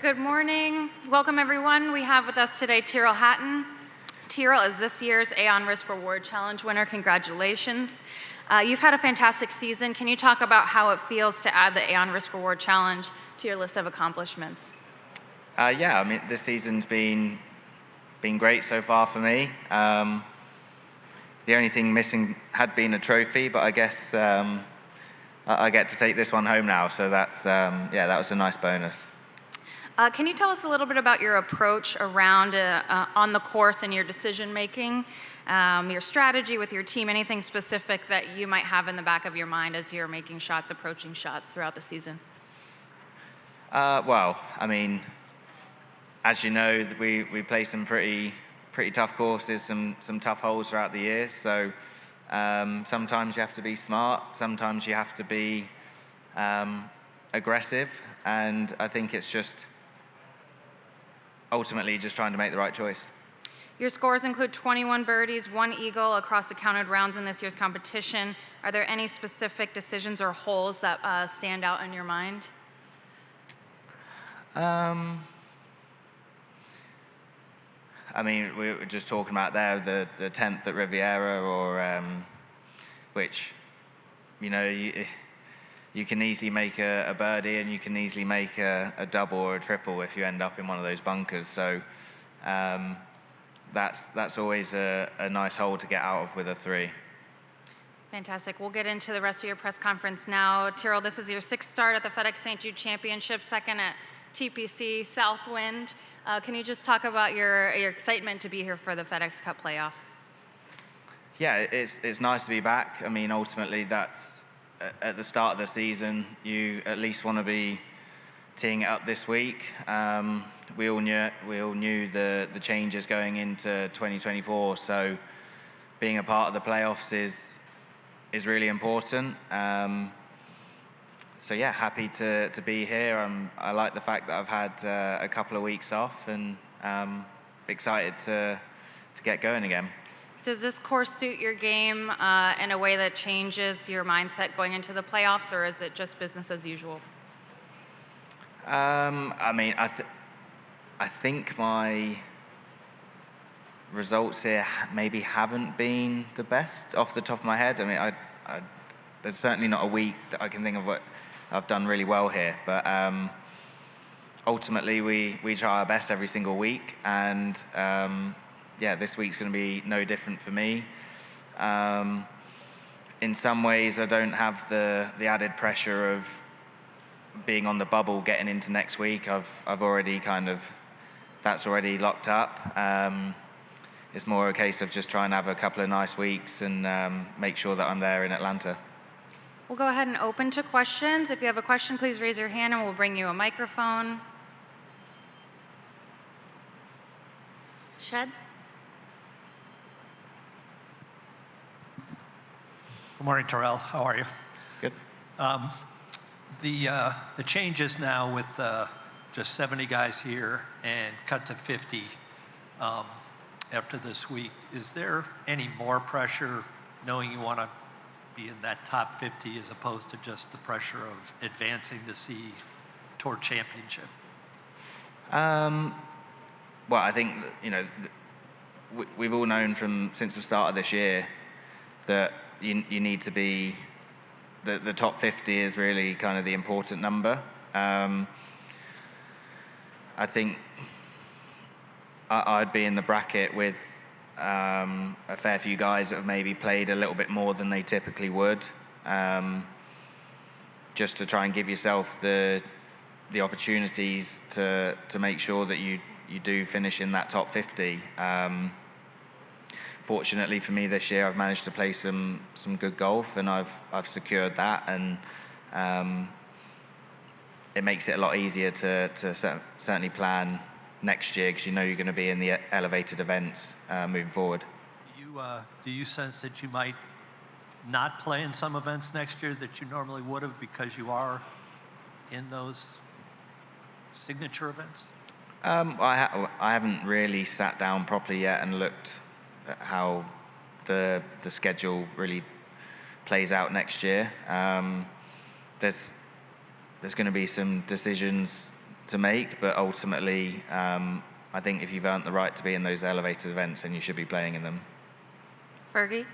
Good morning. Welcome, everyone. We have with us today Tyrrell Hatton. Tyrrell is this year's Aon Risk Reward Challenge winner. Congratulations. You've had a fantastic season. Can you talk about how it feels to add the Aon Risk Reward Challenge to your list of accomplishments? Yeah, I mean, this season's been great so far for me. The only thing missing had been a trophy, but I guess I get to take this one home now, so that's that was a nice bonus. Can you tell us a little bit about your approach around on the course and your decision making, your strategy with your team, anything specific that you might have in the back of your mind as you're making shots, approaching shots throughout the season? Well, I mean, as you know, we play some pretty tough courses, some tough holes throughout the year. So sometimes you have to be smart, sometimes you have to be aggressive, and I think it's just ultimately just trying to make the right choice. Your scores include 21 birdies, 1 eagle across the counted rounds in this year's competition. Are there any specific decisions or holes that stand out in your mind? I mean, we were just talking about there the 10th at Riviera, or which, you know, you can easily make a birdie and you can easily make a double or a triple if you end up in one of those bunkers. So that's always a nice hole to get out of with a 3. Fantastic. We'll get into the rest of your press conference now. Tyrrell, this is your 6th start at the FedEx St. Jude Championship, 2nd at TPC Southwind. Can you just talk about your excitement to be here for the FedEx Cup playoffs? Yeah, it's nice to be back. I mean, ultimately, that's at the start of the season, you at least want to be teeing it up this week. We all knew the changes going into 2024, so being a part of the playoffs is really important. So yeah, happy to be here. I like the fact that I've had a couple of weeks off, and excited to get going again. Does this course suit your game in a way that changes your mindset going into the playoffs, or is it just business as usual? I mean, I think my results here maybe haven't been the best off the top of my head. I mean, there's certainly not a week that I can think of what I've done really well here, but ultimately we try our best every single week, and yeah, this week's going to be no different for me. In some ways, I don't have the added pressure of being on the bubble getting into next week. I've already that's already locked up. It's more a case of just trying to have a couple of nice weeks and make sure that I'm there in Atlanta. We'll go ahead and open to questions. If you have a question, please raise your hand and we'll bring you a microphone. Shed? Good morning, Tyrrell. How are you? Good. The changes now with just 70 guys here and cut to 50 after this week, is there any more pressure knowing you want to be in that top 50 as opposed to just the pressure of advancing to see tour championship? Well, I think, you know, we've all known since the start of this year that you need to be, the top 50 is really kind of the important number. I think I'd be in the bracket with a fair few guys that have maybe played a little bit more than they typically would, just to try and give yourself the opportunities to make sure that you do finish in that top 50. Fortunately for me this year, I've managed to play some good golf, and I've secured that, and it makes it a lot easier to certainly plan next year, because you know you're going to be in the elevated events moving forward. Do you sense that you might not play in some events next year that you normally would have because you are in those signature events? I haven't really sat down properly yet and looked at how the schedule really plays out next year. There's going to be some decisions to make, but ultimately, I think if you've earned the right to be in those elevated events, then you should be playing in them. Fergie?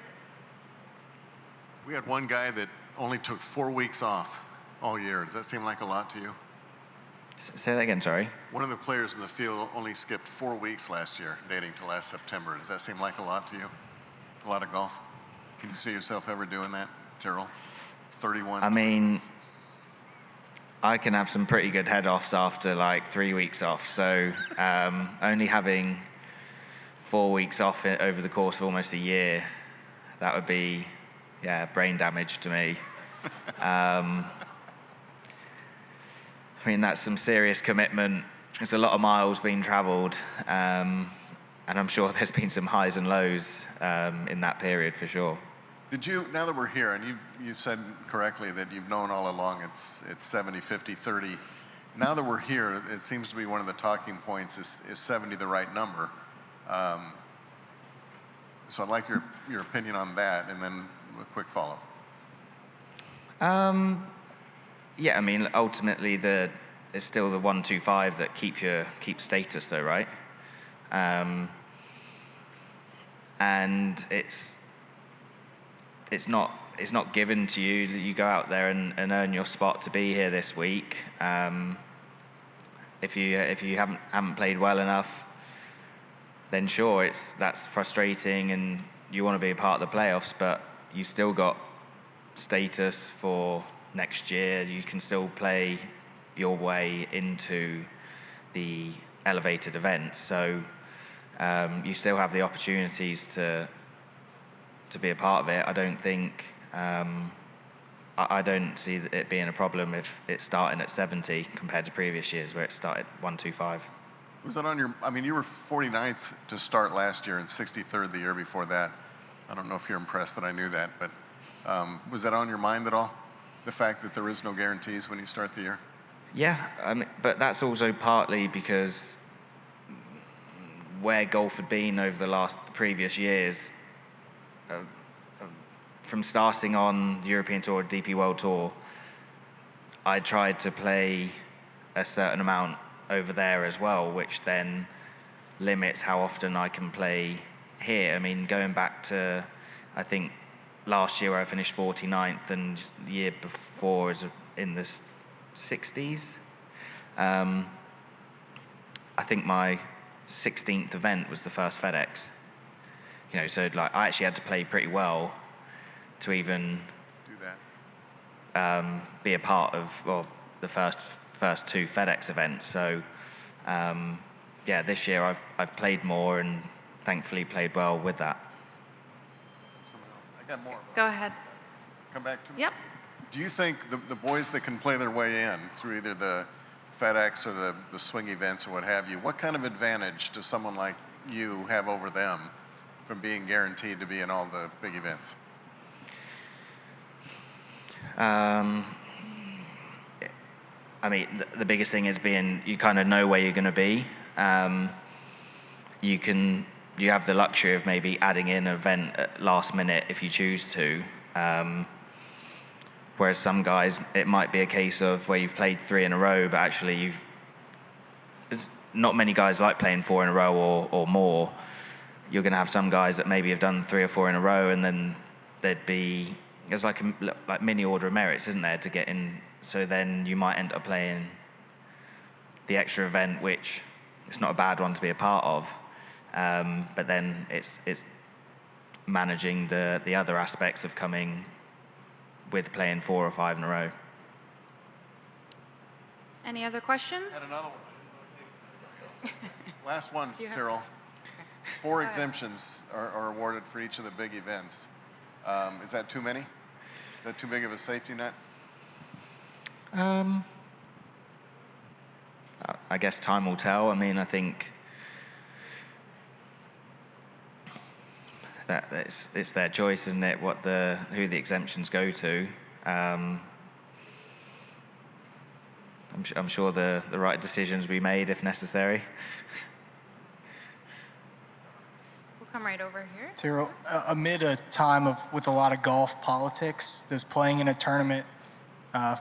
We had one guy that only took 4 weeks off all year. Does that seem like a lot to you? Say that again, sorry. One of the players in the field only skipped 4 weeks last year, dating to last September. Does that seem like a lot to you? A lot of golf? Can you see yourself ever doing that, Tyrrell? 31. I mean, months? I can have some pretty good head-offs after like 3 weeks off, so only having 4 weeks off over the course of almost a year, that would be, brain damage to me. I mean, that's some serious commitment. There's a lot of miles being traveled, and I'm sure there's been some highs and lows in that period for sure. Did you, now that we're here, and you've said correctly that you've known all along it's 70, 50, 30. Now that we're here, it seems to be one of the talking points is 70 the right number? So I'd like your opinion on that, and then a quick follow-up. Yeah, I mean, ultimately, it's still the 125 that keeps status, though, right? And it's not given to you. You go out there and earn your spot to be here this week. If you haven't played well enough, then sure, that's frustrating, and you want to be a part of the playoffs. But you still got status for next year. You can still play your way into the elevated events. So you still have the opportunities to be a part of it. I don't think I don't see it being a problem if it's starting at 70 compared to previous years where it started 125. Was that on your, I mean, you were 49th to start last year and 63rd the year before that. I don't know if you're impressed that I knew that, but was that on your mind at all? The fact that there is no guarantees when you start the year? Yeah, I mean, but that's also partly because where golf had been over the previous years, from starting on the European Tour, DP World Tour, I tried to play a certain amount over there as well, which then limits how often I can play here. I mean, going back to, I think, last year where I finished 49th and the year before was in the 60s. I think my 16th event was the first FedEx. You know, so like I actually had to play pretty well to even do that. Be a part of the first two FedEx events. So this year I've played more and thankfully played well with that. Someone else. I got more. Go ahead. Come back to me. Yep. Do you think the boys that can play their way in through either the FedEx or the swing events or what have you, what kind of advantage does someone like you have over them from being guaranteed to be in all the big events? I mean, the biggest thing is you kind of know where you're going to be. You have the luxury of maybe adding in an event at last minute if you choose to. Whereas some guys, it might be a case of where you've played 3 in a row, but actually there's not many guys like playing 4 in a row or more. You're going to have some guys that maybe have done 3 or 4 in a row, and then there's like mini order of merits, isn't there, to get in? So then you might end up playing the extra event, which it's not a bad one to be a part of, but then it's managing the other aspects of coming with playing 4 or 5 in a row. Any other questions? Had another one. Last one, Tyrrell. 4 exemptions are awarded for each of the big events. Is that too many? Is that too big of a safety net? I guess time will tell. I mean, I think that it's their choice, isn't it? Who the exemptions go to. I'm sure the right decisions will be made if necessary. We'll come right over here. Tyrrell, amid a time with a lot of golf politics, does playing in a tournament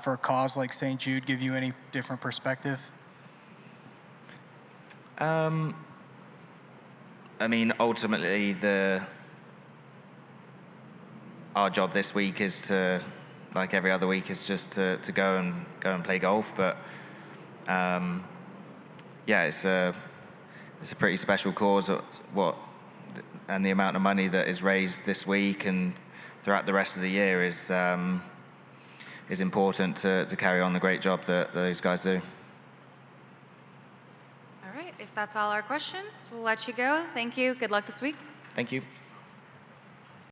for a cause like St. Jude give you any different perspective? I mean, ultimately, our job this week is to, like every other week, is just to go and play golf. But yeah, it's a pretty special cause. And the amount of money that is raised this week and throughout the rest of the year is important to carry on the great job that those guys do. All right, if that's all our questions, we'll let you go. Thank you. Good luck this week. Thank you.